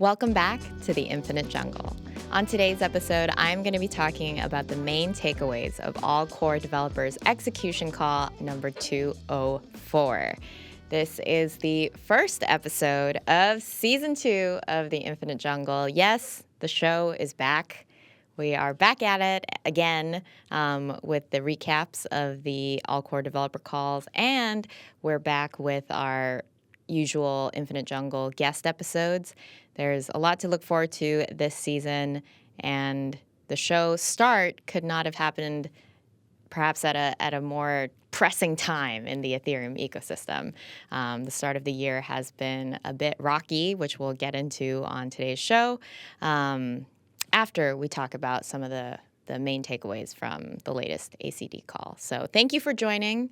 Welcome back to the Infinite Jungle. On today's episode, I'm going to be talking about the main takeaways of All Core Developers Execution Call number 204. This is the first episode of Season 2 of the Infinite Jungle. Yes, the show is back. We are back at it again with the recaps of the All Core Developer Calls, and we're back with our usual Infinite Jungle guest episodes. There's a lot to look forward to this season, and the show start could not have happened perhaps at a more pressing time in the Ethereum ecosystem. The start of the year has been a bit rocky, which we'll get into on today's show after we talk about some of the main takeaways from the latest ACDE call. So thank you for joining.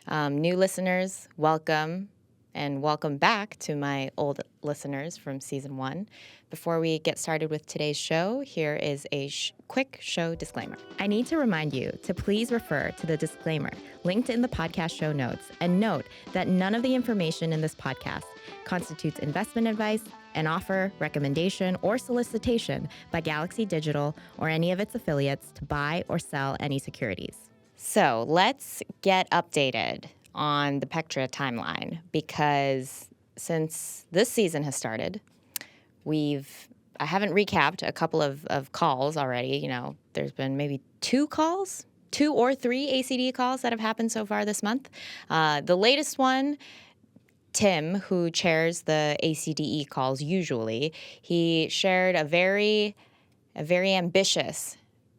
New listeners, welcome. And welcome back to my old listeners from Season 1. Before we get started with today's show, here is a quick show disclaimer. I need to remind you to please refer to the disclaimer linked in the podcast show notes and note that none of the information in this podcast constitutes investment advice, an offer, recommendation, or solicitation by Galaxy Digital or any of its affiliates to buy or sell any securities. So let's get updated on the Pectra timeline, because since this season has started, I haven't recapped a couple of calls already. You know, there's been maybe two or three ACDE calls that have happened so far this month. The latest one, Tim, who chairs the ACDE calls usually, he shared a very ambitious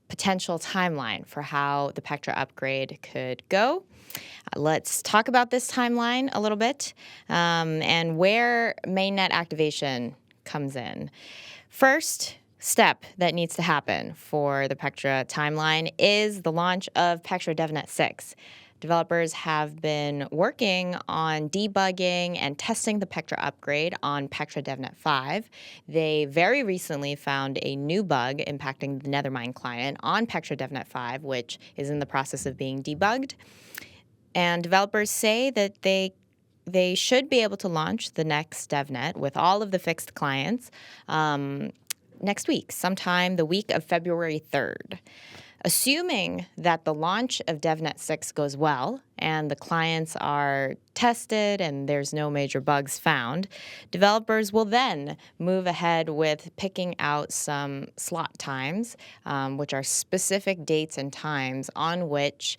potential timeline for how the Pectra upgrade could go. Let's talk about this timeline a little bit and where mainnet activation comes in. First step that needs to happen for the Pectra timeline is the launch of Pectra DevNet 6. Developers have been working on debugging and testing the Pectra upgrade on Pectra DevNet 5. They very recently found a new bug impacting the Nethermind client on Pectra DevNet 5, which is in the process of being debugged. And developers say that they should be able to launch the next DevNet with all of the fixed clients next week, sometime the week of February 3rd. Assuming that the launch of DevNet 6 goes well and the clients are tested and there's no major bugs found, developers will then move ahead with picking out some slot times, which are specific dates and times on which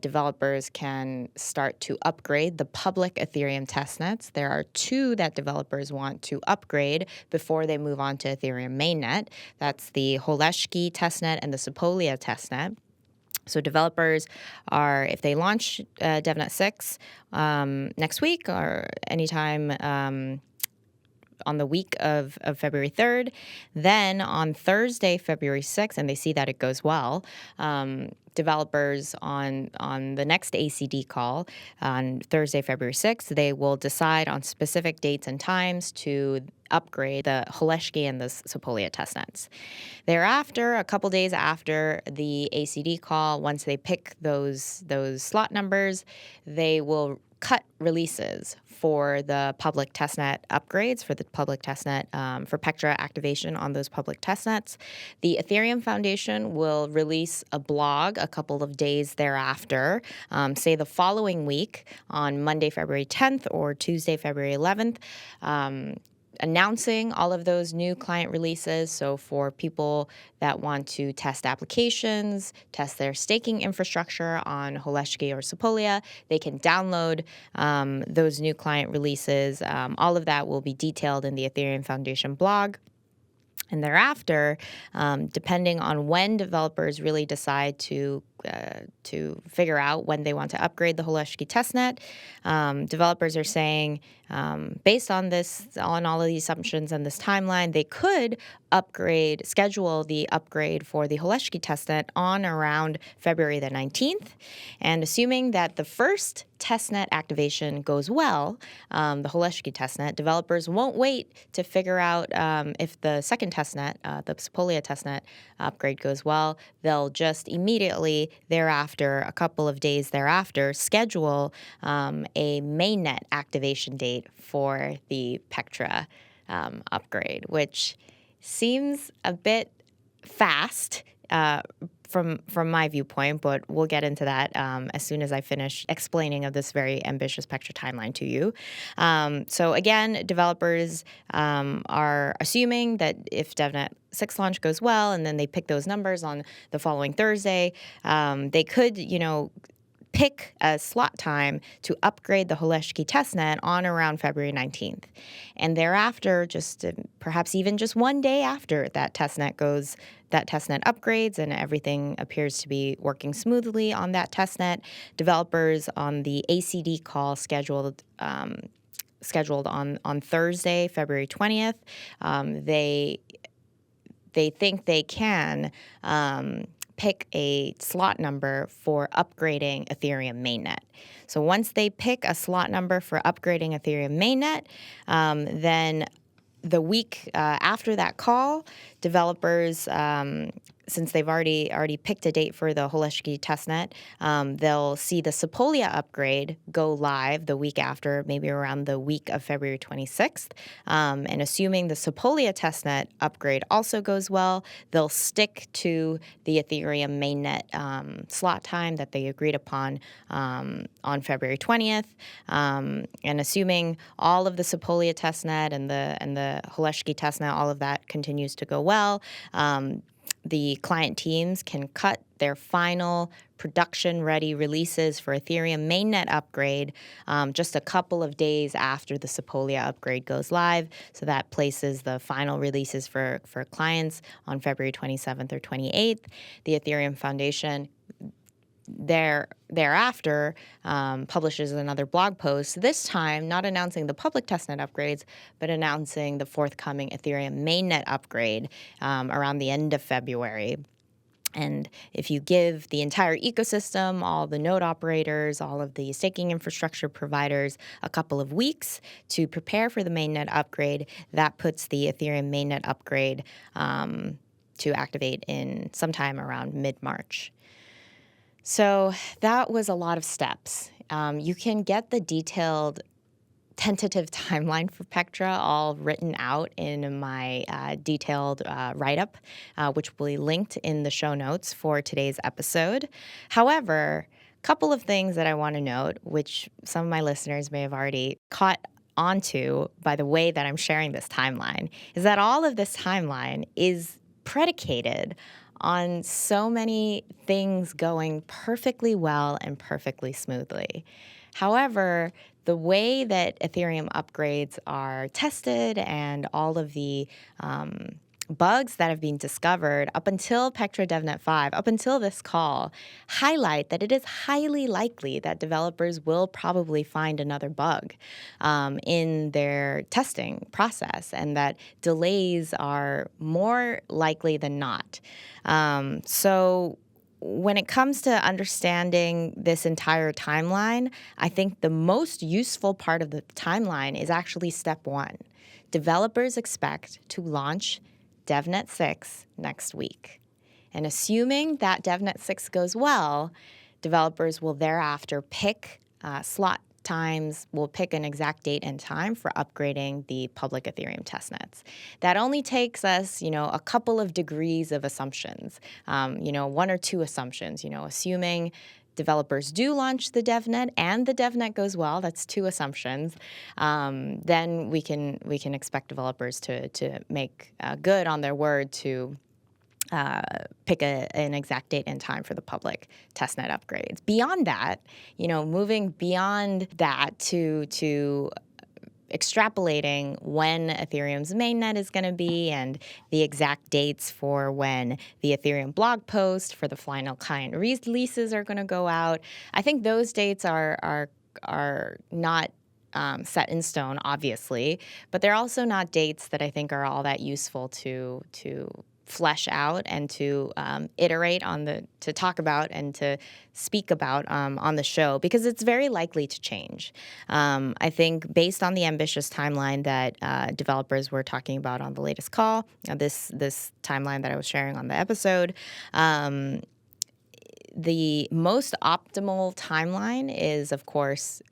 developers can start to upgrade the public Ethereum testnets. There are two that developers want to upgrade before they move on to Ethereum mainnet. That's the Holeshki testnet and the Sepolia testnet. So developers are, if they launch DevNet 6 next week or anytime on the week of February 3rd, then on Thursday, February 6th, and they see that it goes well, developers on the next ACDE call on Thursday, February 6th, they will decide on specific dates and times to upgrade the Holeshki and the Sepolia testnets. Thereafter, a couple days after the ACDE call, once they pick those slot numbers, they will cut releases for the public testnet upgrades, for the public testnet, for Pectra activation on those public testnets. The Ethereum Foundation will release a blog a couple of days thereafter, say the following week on Monday, February 10th or Tuesday, February 11th, announcing all of those new client releases. So for people that want to test applications, test their staking infrastructure on Holeshki or Sepolia, they can download those new client releases. All of that will be detailed in the Ethereum Foundation blog. And thereafter, depending on when developers really decide to figure out when they want to upgrade the Holeshki testnet, developers are saying, based on all of these assumptions and this timeline, they could schedule the upgrade for the Holeshki testnet on around February the 19th. And assuming that the first testnet activation goes well, the Holeshki testnet, developers won't wait to figure out if the second testnet, the Sepolia testnet upgrade goes well. They'll just immediately thereafter, a couple of days thereafter, schedule a mainnet activation date for the Pectra upgrade, which seems a bit fast from my viewpoint, but we'll get into that as soon as I finish explaining of this very ambitious Pectra timeline to you. So again, developers are assuming that if DevNet 6 launch goes well, and then they pick those numbers on the following Thursday, they could, pick a slot time to upgrade the Holeshki testnet on around February 19th. And thereafter, just perhaps even just one day after that testnet upgrades and everything appears to be working smoothly on that testnet, developers on the ACDE call scheduled on Thursday, February 20th, they think they can pick a slot number for upgrading Ethereum mainnet. So once they pick a slot number for upgrading Ethereum mainnet, then the week after that call, developers, since they've already picked a date for the Holeshki testnet, they'll see the Sepolia upgrade go live the week after, maybe around the week of February 26th. And assuming the Sepolia testnet upgrade also goes well, they'll stick to the Ethereum mainnet slot time that they agreed upon on February 20th. And assuming all of the Sepolia testnet and the Holeshki testnet, all of that continues to go well, the client teams can cut their final production-ready releases for Ethereum mainnet upgrade just a couple of days after the Sepolia upgrade goes live. So that places the final releases for clients on February 27th or 28th. The Ethereum Foundation thereafter publishes another blog post, this time not announcing the public testnet upgrades, but announcing the forthcoming Ethereum mainnet upgrade around the end of February. And if you give the entire ecosystem, all the node operators, all of the staking infrastructure providers a couple of weeks to prepare for the mainnet upgrade, that puts the Ethereum mainnet upgrade to activate in sometime around mid-March. So that was a lot of steps. You can get the detailed tentative timeline for Pectra all written out in my detailed write-up, which will be linked in the show notes for today's episode. However, a couple of things that I want to note, which some of my listeners may have already caught onto by the way that I'm sharing this timeline, is that all of this timeline is predicated on so many things going perfectly well and perfectly smoothly. However, the way that Ethereum upgrades are tested and all of the bugs that have been discovered up until Pectra DevNet 5, up until this call, highlight that it is highly likely that developers will probably find another bug in their testing process, and that delays are more likely than not. So when it comes to understanding this entire timeline, I think the most useful part of the timeline is actually step one. Developers expect to launch DevNet 6 next week. And assuming that DevNet 6 goes well, developers will thereafter pick slot times, will pick an exact date and time for upgrading the public Ethereum testnets. That only takes us, a couple of degrees of assumptions, one or two assumptions, assuming developers do launch the DevNet and the DevNet goes well, that's two assumptions, then we can expect developers to make good on their word to pick an exact date and time for the public testnet upgrades. Beyond that, moving beyond that to extrapolating when Ethereum's mainnet is going to be and the exact dates for when the Ethereum blog post for the final client releases are going to go out. I think those dates are not set in stone, obviously, but they're also not dates that I think are all that useful to flesh out and to iterate on to talk about and to speak about on the show, because it's very likely to change. I think based on the ambitious timeline that developers were talking about on the latest call, this timeline that I was sharing on the episode, the most optimal timeline is, of course,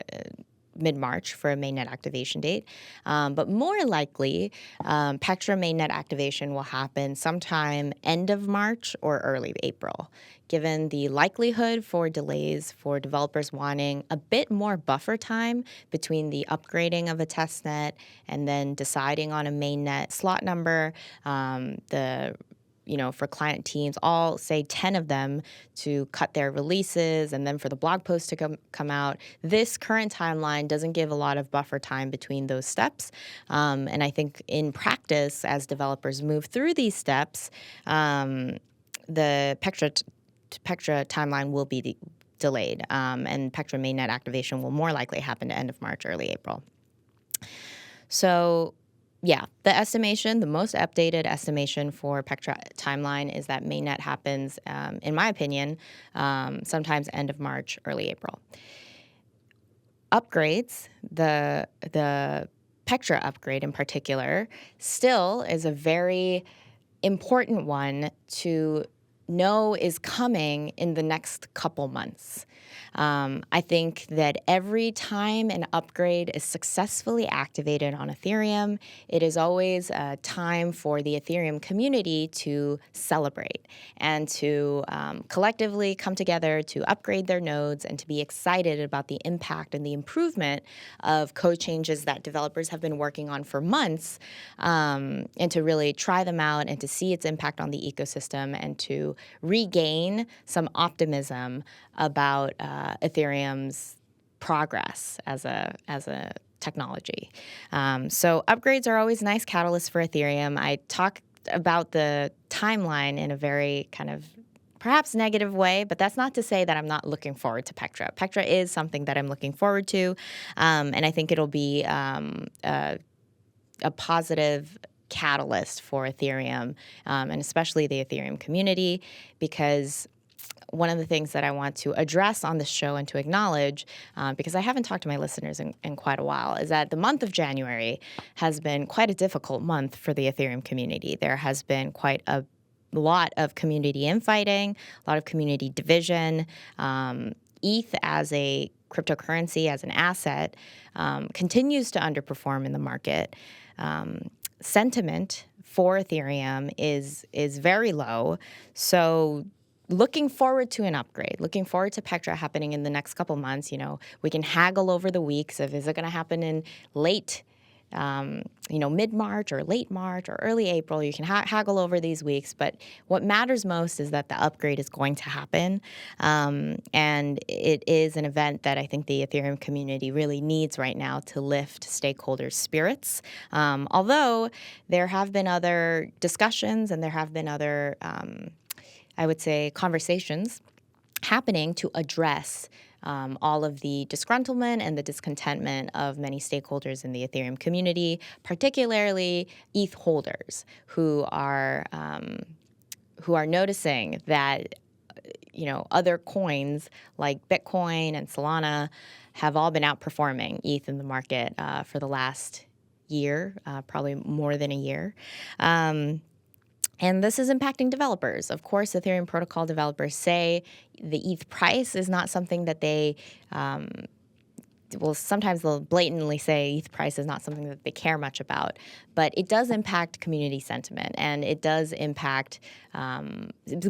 mid-March for a mainnet activation date. But more likely, Pectra mainnet activation will happen sometime end of March or early April, given the likelihood for delays for developers wanting a bit more buffer time between the upgrading of a testnet and then deciding on a mainnet slot number. For client teams, all say 10 of them to cut their releases and then for the blog post to come out. This current timeline doesn't give a lot of buffer time between those steps. And I think in practice, as developers move through these steps, the Pectra timeline will be delayed, and Pectra mainnet activation will more likely happen to end of March, early April. So yeah, the most updated estimation for Pectra timeline is that mainnet happens, in my opinion, sometimes end of March, early April. Upgrades, the Pectra upgrade in particular, still is a very important one to know is coming in the next couple months. I think that every time an upgrade is successfully activated on Ethereum, it is always a time for the Ethereum community to celebrate and to collectively come together to upgrade their nodes and to be excited about the impact and the improvement of code changes that developers have been working on for months, and to really try them out and to see its impact on the ecosystem and to regain some optimism about Ethereum's progress as a technology. So upgrades are always nice catalysts for Ethereum. I talk about the timeline in a very kind of perhaps negative way, but that's not to say that I'm not looking forward to Pectra. Pectra is something that I'm looking forward to, and I think it'll be a positive catalyst for Ethereum, and especially the Ethereum community, because one of the things that I want to address on this show and to acknowledge, because I haven't talked to my listeners in quite a while, is that the month of January has been quite a difficult month for the Ethereum community. There has been quite a lot of community infighting, a lot of community division. ETH as a cryptocurrency, as an asset, continues to underperform in the market. Sentiment for Ethereum is very low. So looking forward to an upgrade, looking forward to Pectra happening in the next couple months. We can haggle over the weeks of, is it going to happen in late, mid-March or late March or early April? You can haggle over these weeks, but what matters most is that the upgrade is going to happen. And it is an event that I think the Ethereum community really needs right now to lift stakeholders' spirits. Although there have been other discussions and there have been other I would say, conversations happening to address all of the disgruntlement and the discontentment of many stakeholders in the Ethereum community, particularly ETH holders who are noticing that other coins like Bitcoin and Solana have all been outperforming ETH in the market for the last year, probably more than a year. And this is impacting developers. Of course, Ethereum protocol developers say the ETH price is not something that they sometimes they'll blatantly say ETH price is not something that they care much about, but it does impact community sentiment, and it does impact,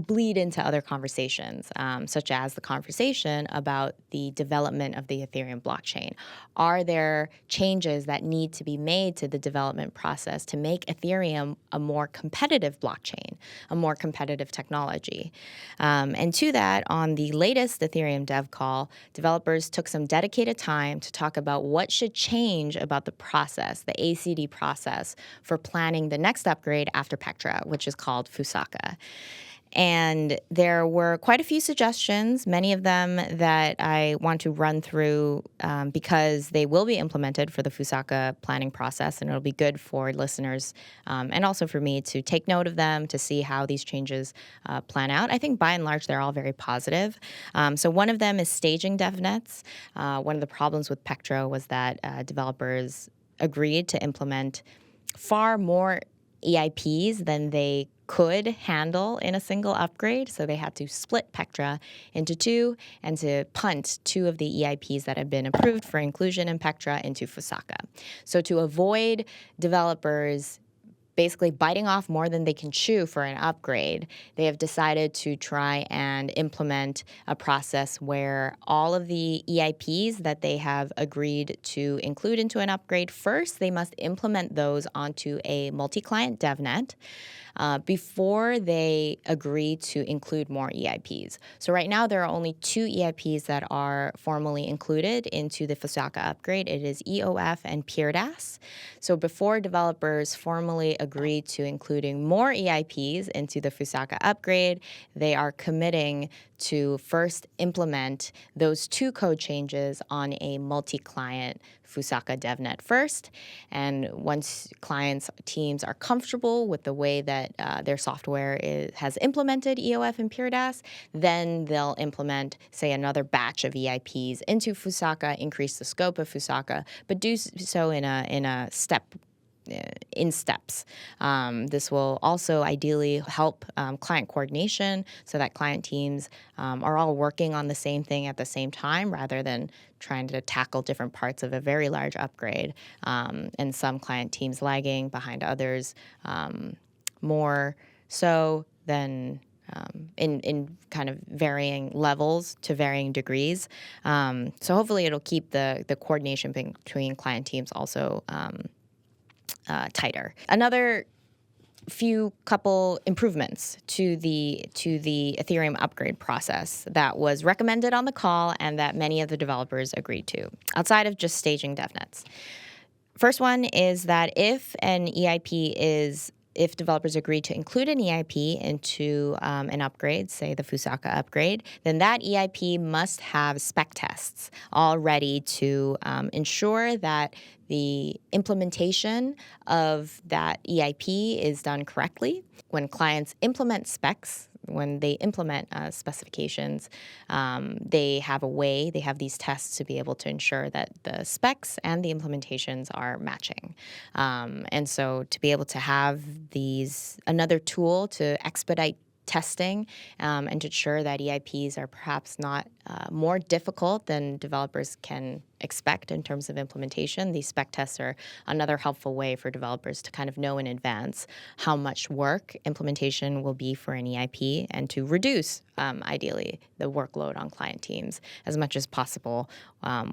bleed into other conversations, such as the conversation about the development of the Ethereum blockchain. Are there changes that need to be made to the development process to make Ethereum a more competitive blockchain, a more competitive technology? And to that, on the latest Ethereum dev call, developers took some dedicated time to talk about what should change about the process, the ACDE process, for planning the next upgrade after Pectra, which is called Fusaka. And there were quite a few suggestions, many of them that I want to run through because they will be implemented for the Fusaka planning process, and it'll be good for listeners and also for me to take note of them, to see how these changes plan out. I think by and large, they're all very positive. So one of them is staging DevNets. One of the problems with Pectra was that developers agreed to implement far more EIPs than they could handle in a single upgrade. So they had to split Pectra into two and to punt two of the EIPs that had been approved for inclusion in Pectra into Fusaka. So to avoid developers basically biting off more than they can chew for an upgrade, they have decided to try and implement a process where all of the EIPs that they have agreed to include into an upgrade, first they must implement those onto a multi-client DevNet before they agree to include more EIPs. So right now there are only two EIPs that are formally included into the Fusaka upgrade. It is EOF and PeerDAS. So before developers formally agree to including more EIPs into the Fusaka upgrade, they are committing to first implement those two code changes on a multi-client Fusaka DevNet first. And once clients, teams are comfortable with the way that their software has implemented EOF and PeerDAS, then they'll implement, say, another batch of EIPs into Fusaka, increase the scope of Fusaka, but do so in a steps. This will also ideally help client coordination so that client teams are all working on the same thing at the same time rather than trying to tackle different parts of a very large upgrade, and some client teams lagging behind others more so than in kind of varying levels to varying degrees. So hopefully it'll keep the coordination between client teams also tighter. Another couple improvements to the Ethereum upgrade process that was recommended on the call and that many of the developers agreed to, outside of just staging DevNets. First one is that if developers agree to include an EIP into an upgrade, say the Fusaka upgrade, then that EIP must have spec tests all ready to ensure that the implementation of that EIP is done correctly. When clients implement specs, when they implement specifications, they have these tests to be able to ensure that the specs and the implementations are matching. And so to be able to have another tool to expedite testing and to ensure that EIPs are perhaps not more difficult than developers can expect in terms of implementation. These spec tests are another helpful way for developers to kind of know in advance how much work implementation will be for an EIP and to reduce, ideally, the workload on client teams as much as possible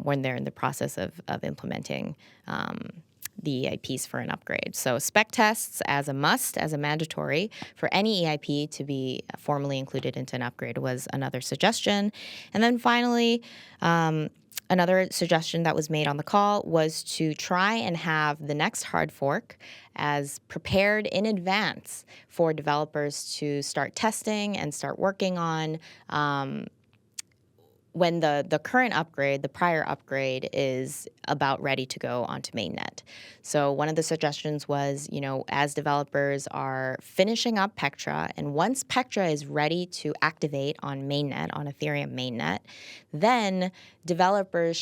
when they're in the process of implementing the EIPs for an upgrade. So spec tests as a mandatory for any EIP to be formally included into an upgrade was another suggestion. And then finally, another suggestion that was made on the call was to try and have the next hard fork as prepared in advance for developers to start testing and start working on when the current upgrade, the prior upgrade, is about ready to go onto mainnet. So one of the suggestions was, as developers are finishing up Pectra, and once Pectra is ready to activate on mainnet, on Ethereum mainnet, then developers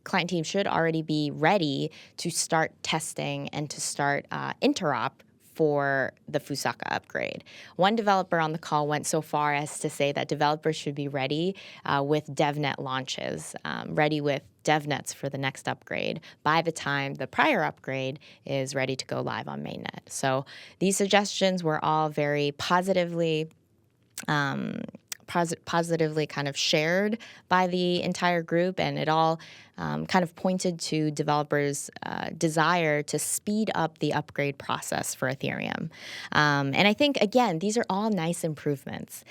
client teams should already be ready to start testing and to start interop for the Fusaka upgrade. One developer on the call went so far as to say that developers should be ready with DevNet launches, ready with DevNets for the next upgrade by the time the prior upgrade is ready to go live on mainnet. So these suggestions were all very positively kind of shared by the entire group, and it all kind of pointed to developers' desire to speed up the upgrade process for Ethereum. And I think, again, these are all nice improvements,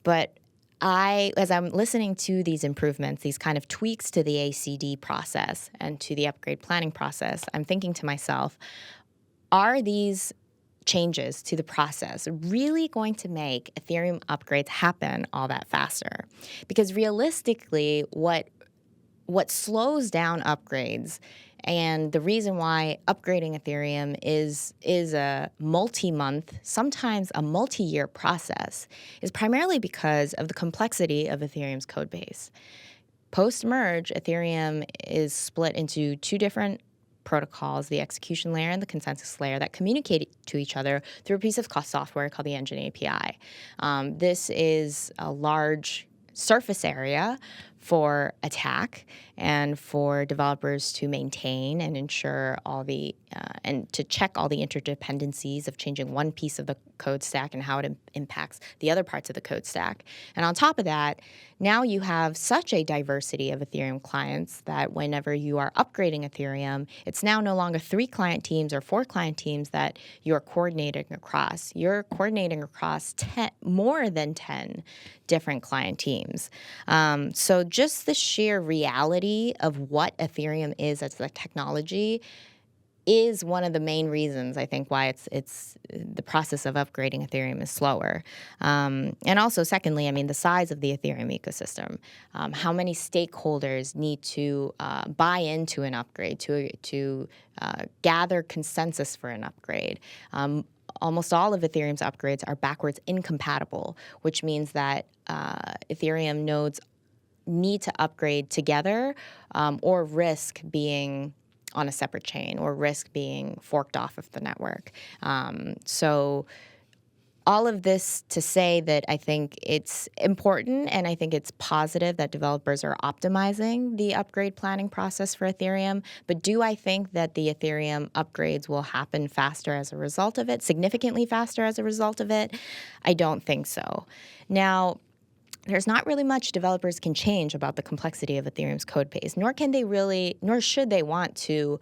but as I'm listening to these improvements, these kind of tweaks to the ACDE process and to the upgrade planning process, I'm thinking to myself, are these changes to the process really going to make Ethereum upgrades happen all that faster? Because realistically, what slows down upgrades, and the reason why upgrading Ethereum is a multi-month, sometimes a multi-year process, is primarily because of the complexity of Ethereum's code base. Post-merge, Ethereum is split into two different protocols, the execution layer and the consensus layer, that communicate to each other through a piece of software called the Engine API. This is a large surface area for attack and for developers to maintain and ensure all the and to check all the interdependencies of changing one piece of the code stack and how it impacts the other parts of the code stack. And on top of that, now you have such a diversity of Ethereum clients that whenever you are upgrading Ethereum, it's now no longer 3 client teams or 4 client teams that you're coordinating across. You're coordinating across more than 10 different client teams. So just the sheer reality of what Ethereum is as a technology is one of the main reasons, I think, why it's the process of upgrading Ethereum is slower. And also, secondly, I mean, the size of the Ethereum ecosystem. How many stakeholders need to buy into an upgrade, to gather consensus for an upgrade? Almost all of Ethereum's upgrades are backwards incompatible, which means that Ethereum nodes need to upgrade together or risk being on a separate chain or risk being forked off of the network. So all of this to say that I think it's important and I think it's positive that developers are optimizing the upgrade planning process for Ethereum. But do I think that the Ethereum upgrades will happen faster as a result of it, significantly faster as a result of it? I don't think so. Now, there's not really much developers can change about the complexity of Ethereum's code base, nor should they want to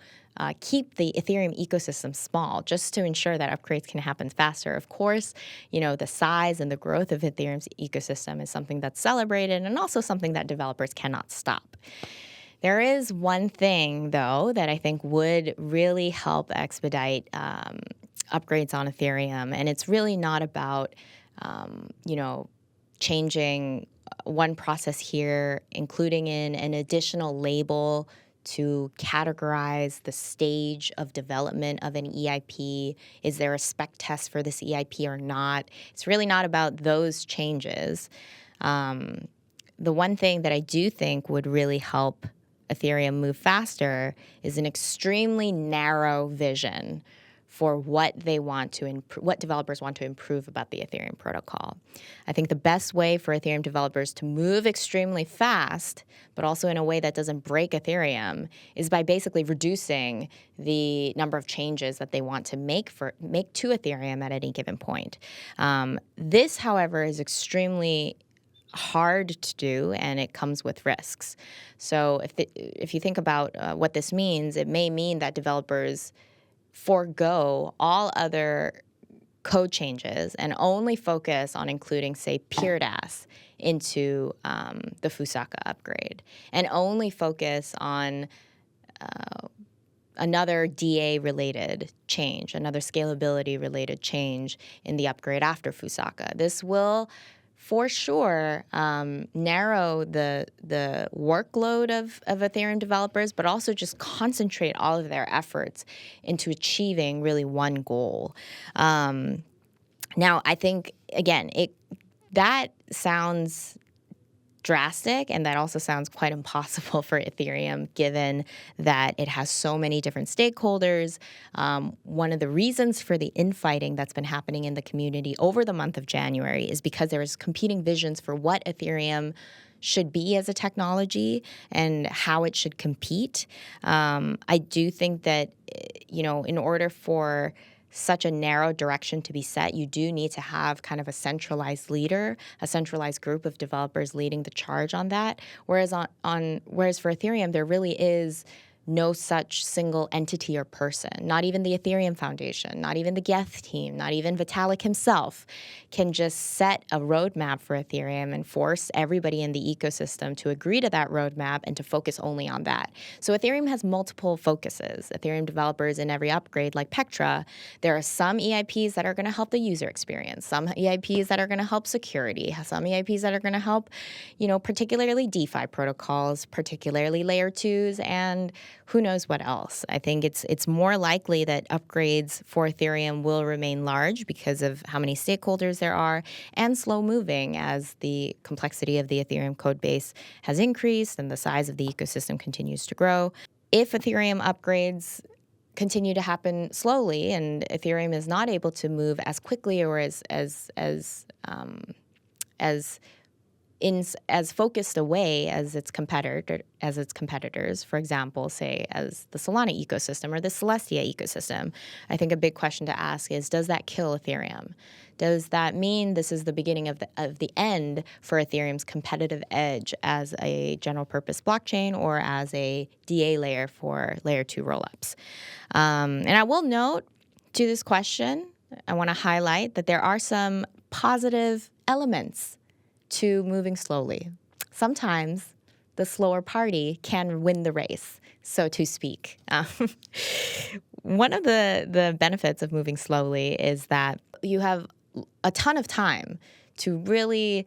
keep the Ethereum ecosystem small just to ensure that upgrades can happen faster. Of course, the size and the growth of Ethereum's ecosystem is something that's celebrated and also something that developers cannot stop. There is one thing, though, that I think would really help expedite upgrades on Ethereum, and it's really not about, changing one process here, including in an additional label to categorize the stage of development of an EIP. Is there a spec test for this EIP or not? It's really not about those changes. The one thing that I do think would really help Ethereum move faster is an extremely narrow vision for what they want to what developers want to improve about the Ethereum protocol. I think the best way for Ethereum developers to move extremely fast, but also in a way that doesn't break Ethereum, is by basically reducing the number of changes that they want to make to Ethereum at any given point. This, however, is extremely hard to do, and it comes with risks. So if you think about what this means, it may mean that developers forego all other code changes and only focus on including, say, PeerDAS into the Fusaka upgrade, and only focus on another DA-related change, another scalability-related change in the upgrade after Fusaka. This will, for sure, narrow the workload of Ethereum developers, but also just concentrate all of their efforts into achieving really one goal. Now, I think, again, that sounds drastic, and that also sounds quite impossible for Ethereum, given that it has so many different stakeholders. One of the reasons for the infighting that's been happening in the community over the month of January is because there is competing visions for what Ethereum should be as a technology and how it should compete. I do think that, in order for such a narrow direction to be set, you do need to have kind of a centralized leader, a centralized group of developers leading the charge on that. Whereas whereas for Ethereum, there really is no such single entity or person. Not even the Ethereum Foundation, not even the Geth team, not even Vitalik himself can just set a roadmap for Ethereum and force everybody in the ecosystem to agree to that roadmap and to focus only on that. So Ethereum has multiple focuses. Ethereum developers in every upgrade, like Pectra, there are some EIPs that are going to help the user experience, some EIPs that are going to help security, some EIPs that are going to help, particularly DeFi protocols, particularly layer 2s, and who knows what else. I think it's more likely that upgrades for Ethereum will remain large because of how many stakeholders there are, and slow moving as the complexity of the Ethereum code base has increased and the size of the ecosystem continues to grow. if Ethereum upgrades continue to happen slowly and Ethereum is not able to move as quickly or as focused a way as its competitors, for example, say as the Solana ecosystem or the Celestia ecosystem, I think a big question to ask is, does that kill Ethereum? Does that mean this is the beginning of the end for Ethereum's competitive edge as a general purpose blockchain or as a DA layer for layer 2 rollups? And I will note to this question, I want to highlight that there are some positive elements to moving slowly. Sometimes the slower party can win the race, so to speak. One of the benefits of moving slowly is that you have a ton of time to really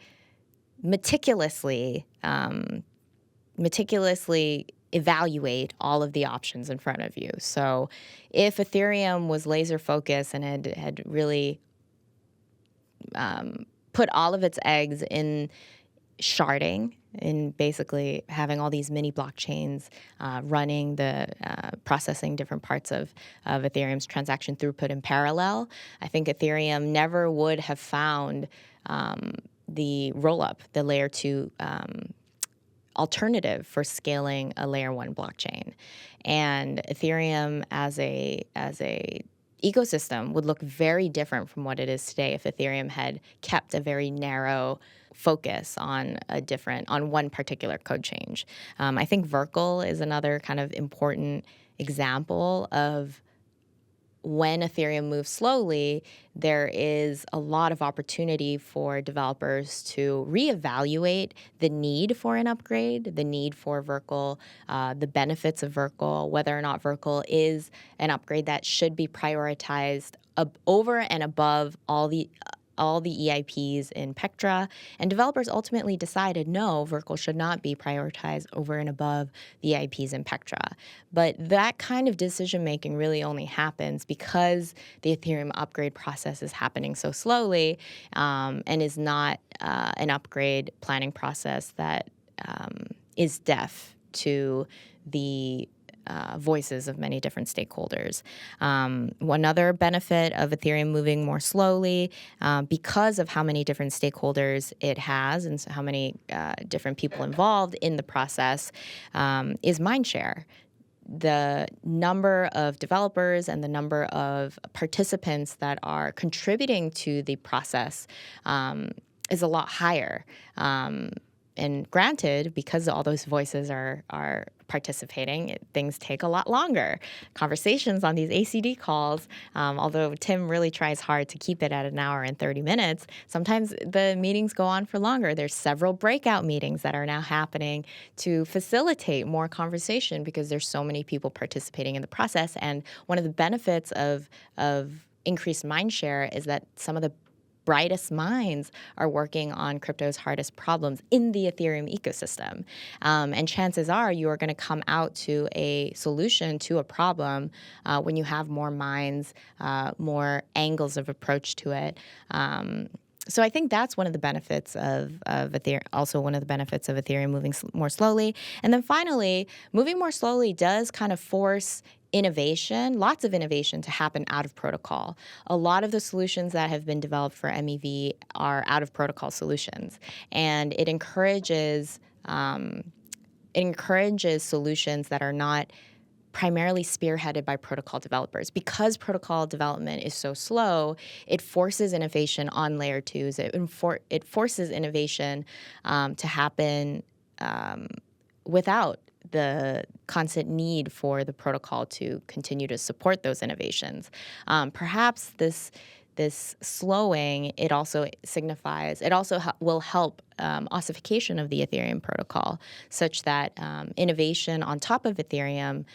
meticulously evaluate all of the options in front of you. So if Ethereum was laser focused and had really put all of its eggs in sharding, in basically having all these mini blockchains running processing different parts of Ethereum's transaction throughput in parallel, I think Ethereum never would have found the rollup, the layer 2 alternative for scaling a layer 1 blockchain. And Ethereum as a ecosystem would look very different from what it is today if Ethereum had kept a very narrow focus on one particular code change. I think Verkle is another kind of important example of when Ethereum moves slowly, there is a lot of opportunity for developers to reevaluate the need for an upgrade, the need for Verkle, the benefits of Verkle, whether or not Verkle is an upgrade that should be prioritized over and above all the EIPs in Pectra, and developers ultimately decided no, Verkle should not be prioritized over and above the EIPs in Pectra. But that kind of decision-making really only happens because the Ethereum upgrade process is happening so slowly and is not an upgrade planning process that is deaf to the voices of many different stakeholders. One other benefit of Ethereum moving more slowly, because of how many different stakeholders it has and so how many different people involved in the process, is mindshare. The number of developers and the number of participants that are contributing to the process is a lot higher. And granted, because all those voices are participating, things take a lot longer. Conversations on these ACDE calls, although Tim really tries hard to keep it at an hour and 30 minutes, sometimes the meetings go on for longer. There's several breakout meetings that are now happening to facilitate more conversation because there's so many people participating in the process. And one of the benefits of increased mindshare is that some of the brightest minds are working on crypto's hardest problems in the Ethereum ecosystem. And chances are you are going to come out to a solution to a problem when you have more minds, more angles of approach to it. So I think that's one of the benefits of Ethereum, also one of the benefits of Ethereum moving more slowly. And then finally, moving more slowly does kind of force innovation, lots of innovation to happen out of protocol. A lot of the solutions that have been developed for MEV are out of protocol solutions, and it encourages solutions that are not primarily spearheaded by protocol developers. Because protocol development is so slow, it forces innovation on layer 2s. It forces innovation to happen without the constant need for the protocol to continue to support those innovations. Perhaps this slowing, it also will help ossification of the Ethereum protocol, such that innovation on top of Ethereum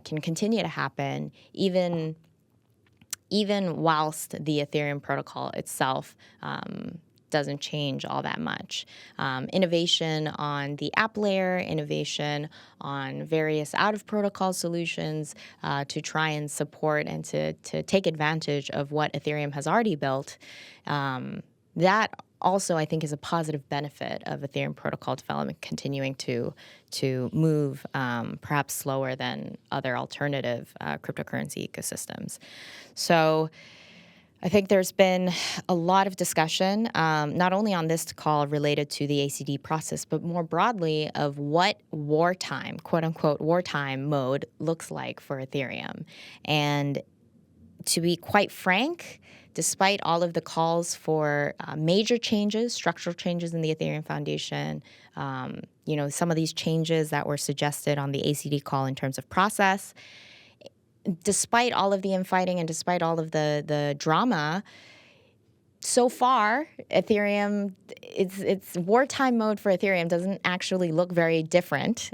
can continue to happen even whilst the Ethereum protocol itself doesn't change all that much. Innovation on the app layer, innovation on various out-of-protocol solutions to try and support and to take advantage of what Ethereum has already built, that also, I think, is a positive benefit of Ethereum protocol development continuing to move perhaps slower than other alternative cryptocurrency ecosystems. So I think there's been a lot of discussion, not only on this call related to the ACDE process, but more broadly of what wartime, quote unquote, wartime mode looks like for Ethereum. And to be quite frank, despite all of the calls for major changes, structural changes in the Ethereum Foundation, some of these changes that were suggested on the ACD call in terms of process, despite all of the infighting and despite all of the drama, so far, Ethereum, it's wartime mode for Ethereum doesn't actually look very different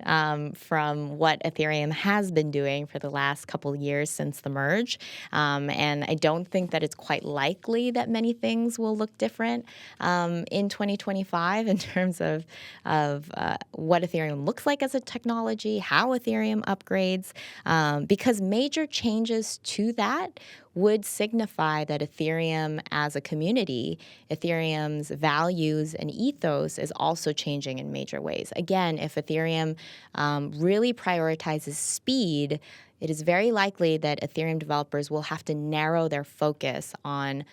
from what Ethereum has been doing for the last couple of years since the merge. And I don't think that it's quite likely that many things will look different in 2025 in terms of what Ethereum looks like as a technology, how Ethereum upgrades, because major changes to that would signify that Ethereum as a community, Ethereum's values and ethos is also changing in major ways. Again, if Ethereum really prioritizes speed, it is very likely that Ethereum developers will have to narrow their focus on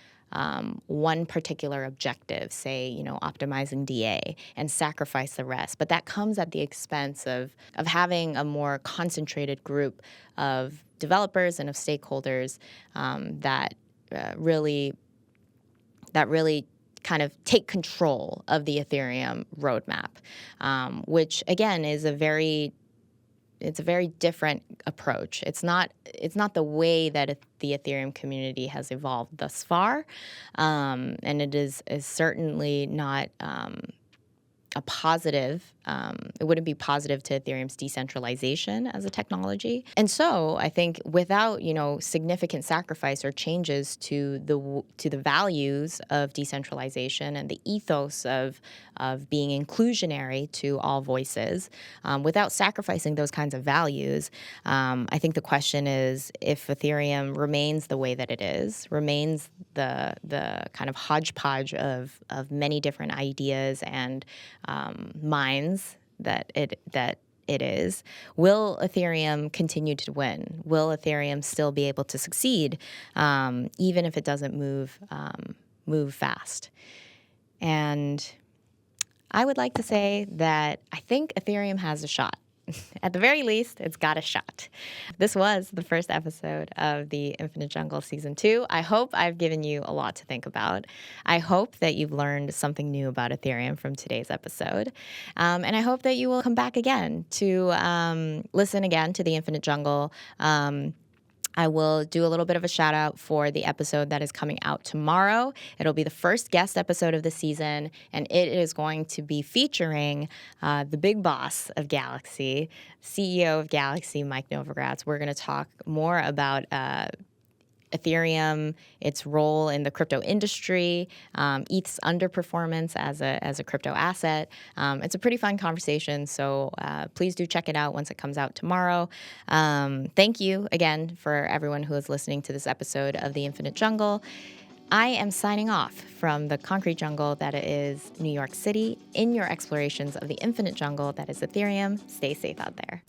one particular objective, say, optimizing DA, and sacrifice the rest. But that comes at the expense of having a more concentrated group of developers and of stakeholders that really kind of take control of the Ethereum roadmap, which again is a very different approach. It's not the way that the Ethereum community has evolved thus far, and it is certainly not a positive. It wouldn't be positive to Ethereum's decentralization as a technology. And so I think without significant sacrifice or changes to the values of decentralization and the ethos of being inclusionary to all voices, without sacrificing those kinds of values, I think the question is if Ethereum remains the way that it is, remains the kind of hodgepodge of many different ideas and minds that it is, will Ethereum continue to win? Will Ethereum still be able to succeed, even if it doesn't move fast? And I would like to say that I think Ethereum has a shot. At the very least, it's got a shot. This was the first episode of the Infinite Jungle Season 2. I hope I've given you a lot to think about. I hope that you've learned something new about Ethereum from today's episode. And I hope that you will come back again to listen again to the Infinite Jungle. I will do a little bit of a shout out for the episode that is coming out tomorrow. It'll be the first guest episode of the season, and it is going to be featuring the big boss of Galaxy, CEO of Galaxy, Mike Novogratz. We're going to talk more about Ethereum, its role in the crypto industry, ETH's underperformance as a crypto asset. It's a pretty fun conversation, so please do check it out once it comes out tomorrow. Thank you again for everyone who is listening to this episode of The Infinite Jungle. I am signing off from the concrete jungle that is New York City in your explorations of the infinite jungle that is Ethereum. Stay safe out there.